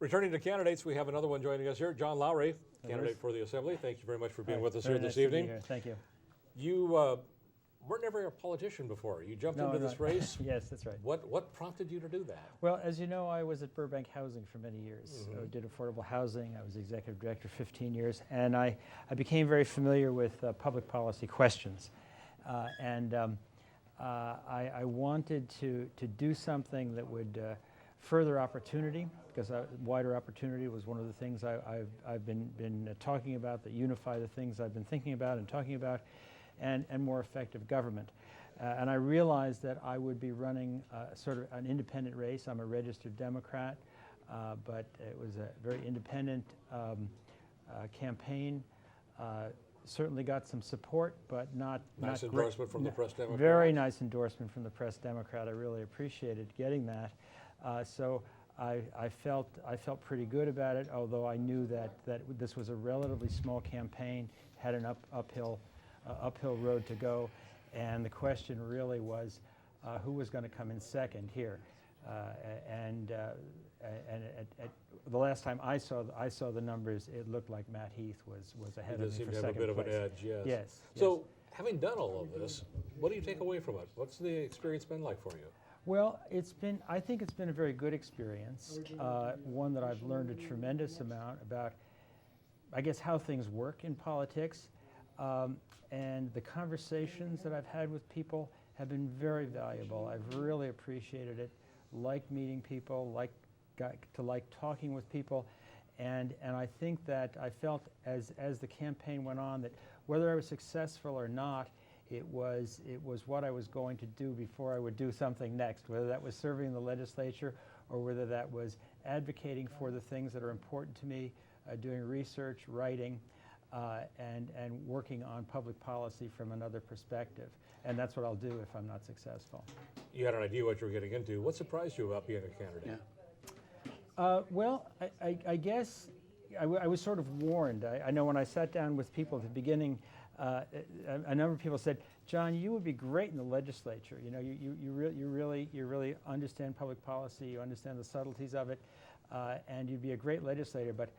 Returning to candidates, we have another one joining us here, John Lowry, candidate for the Assembly. Thank you very much for being with us here this evening. Thank you. You weren't ever a politician before. You jumped into this race. Yes, that's right. What prompted you to do that? Well, as you know, I was at Burbank Housing for many years. I did affordable housing. I was executive director 15 years. And I became very familiar with public policy questions. I wanted to do something that would further opportunity, because wider opportunity was one of the things I've been talking about, that unify the things I've been thinking about and talking about, and more effective government. And I realized that I would be running sort of an independent race. I'm a registered Democrat, but it was a very independent campaign. Certainly got some support, but not nice endorsement from the Press Democrat. Very nice endorsement from the Press Democrat. I really appreciated getting that. So I felt pretty good about it, although I knew that this was a relatively small campaign, had an uphill road to go, and the question really was who was going to come in second here. The last time I saw the numbers, it looked like Matt Heath was ahead of me for second place. He seemed to have a bit of an edge, yes. Yes. So, having done all of this, what do you take away from it? What's the experience been like for you? Well, I think it's been a very good experience, one that I've learned a tremendous amount about, I guess, how things work in politics, and the conversations that I've had with people have been very valuable. I've really appreciated it, like meeting people, got to like talking with people, and I think that I felt as the campaign went on that whether I was successful or not, it was what I was going to do before I would do something next, whether that was serving the legislature or whether that was advocating for the things that are important to me, doing research, writing, and working on public policy from another perspective. And that's what I'll do if I'm not successful. You had an idea what you were getting into. What surprised you about being a candidate? Yeah. Well, I guess I was sort of warned. I know when I sat down with people at the beginning, a number of people said, "John, you would be great in the legislature. You know, you really understand public policy. You understand the subtleties of it, and you'd be a great legislator. But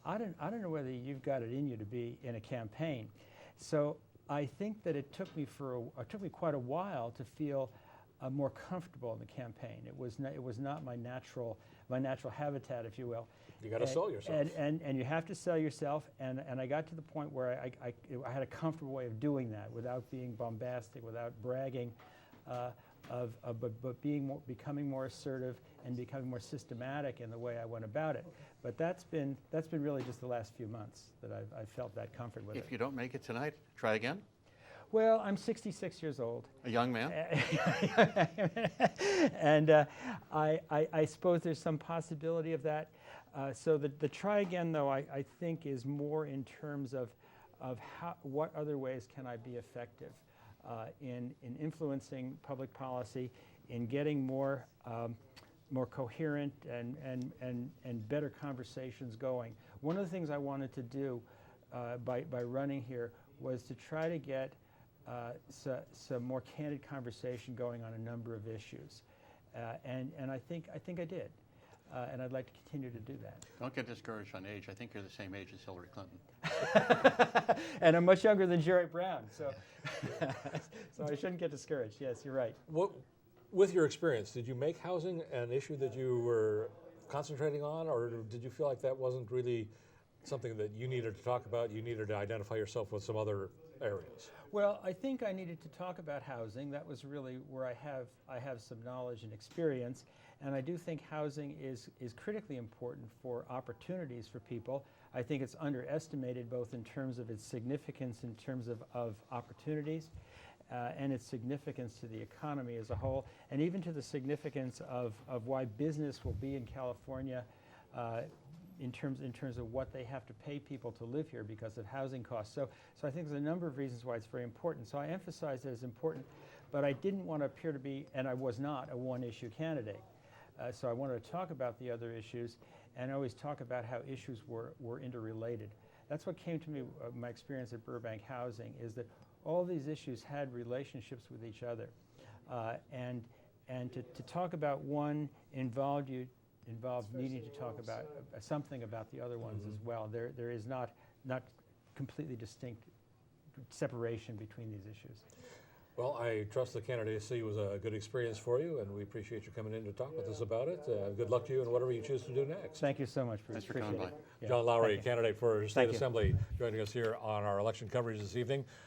I don't know whether you've got it in you to be in a campaign." So I think that it took me quite a while to feel more comfortable in the campaign. It was not my natural habitat, if you will. You got to sell yourself. And you have to sell yourself. And I got to the point where I had a comfortable way of doing that without being bombastic, without bragging, but becoming more assertive and becoming more systematic in the way I went about it. But that's been really just the last few months that I've felt that comfort with it. If you don't make it tonight, try again. Well, I'm 66 years old. A young man. And I suppose there's some possibility of that. So the try again, though, I think is more in terms of what other ways can I be effective in influencing public policy, in getting more coherent and better conversations going. One of the things I wanted to do by running here was to try to get some more candid conversation going on a number of issues, and I think I did, and I'd like to continue to do that. Don't get discouraged on age. I think you're the same age as Hillary Clinton. And I'm much younger than Jerry Brown, so so I shouldn't get discouraged. Yes, you're right. With your experience, did you make housing an issue that you were concentrating on, or did you feel like that wasn't really something that you needed to talk about? You needed to identify yourself with some other areas? Well, I think I needed to talk about housing. That was really where I have some knowledge and experience, and I do think housing is critically important for opportunities for people. I think it's underestimated both in terms of its significance in terms of opportunities and its significance to the economy as a whole, and even to the significance of why business will be in California in terms of what they have to pay people to live here because of housing costs. So I think there's a number of reasons why it's very important. So I emphasized it as important, but I didn't want to appear to be, and I was not, a one-issue candidate. So I wanted to talk about the other issues and always talk about how issues were interrelated. That's what came to me, my experience at Burbank Housing, is that all these issues had relationships with each other. And to talk about one involved you involve needing to talk about something about the other ones as well. There is not completely distinct separation between these issues. Well, I trust the candidacy was a good experience for you, and we appreciate you coming in to talk with us about it. Good luck to you in whatever you choose to do next. Thank you so much, Bruce. Thanks for coming Appreciate by. it. Yeah, John Lowry, thank you. candidate for State Thank you. Assembly, joining us here on our election coverage this evening.